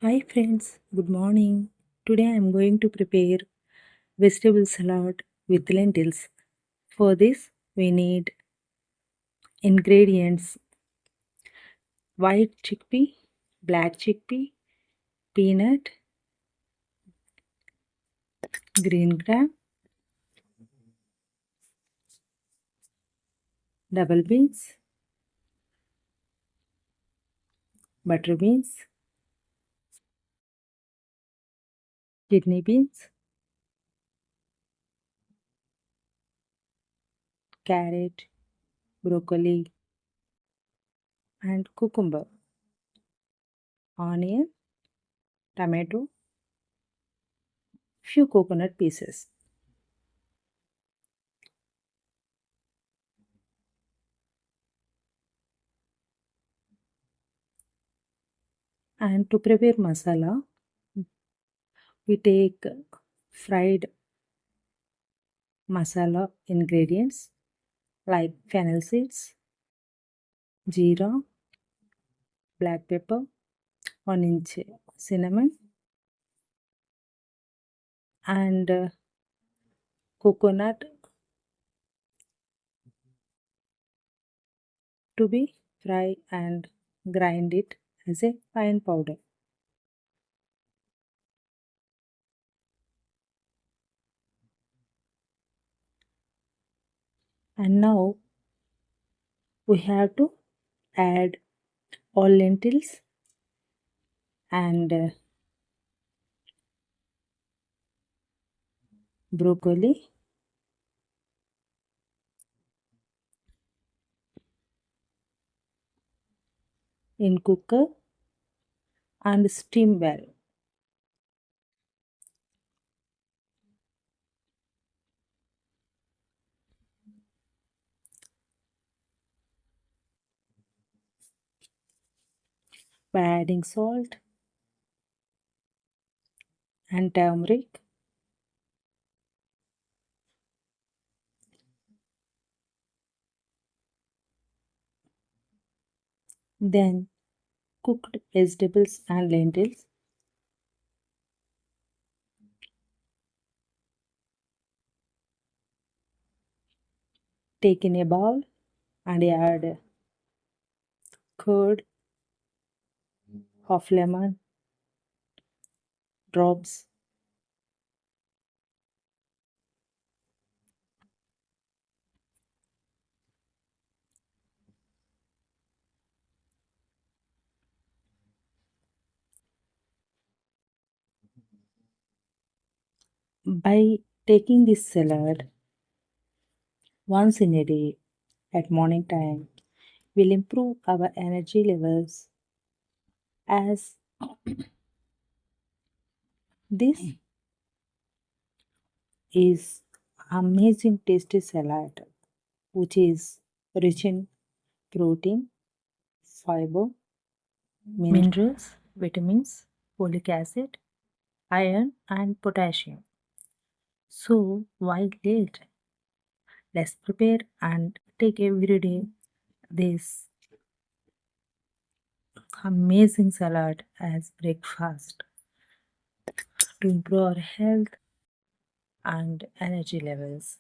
Hi friends, good morning. Today I am going to prepare vegetable salad with lentils. For this we need ingredients: white chickpea, black chickpea, peanut, green gram, double beans, butter beans, kidney beans, carrot, broccoli and cucumber, onion, tomato, few coconut pieces. And to prepare masala, we take fried masala ingredients like fennel seeds, jeera, black pepper, 1 inch cinnamon, and coconut to be fry and grind it as a fine powder. And now we have to add all lentils and broccoli in cooker and steam well. By adding salt and turmeric, then cooked vegetables and lentils, take in a bowl and add curd, half lemon, drops, by taking this salad once in a day at morning time will improve our energy levels as this is amazing tasty salad which is rich in protein, fiber, minerals, vitamins, folic acid, iron and potassium. So why late? Let's prepare and take every day this amazing salad as breakfast to improve our health and energy levels.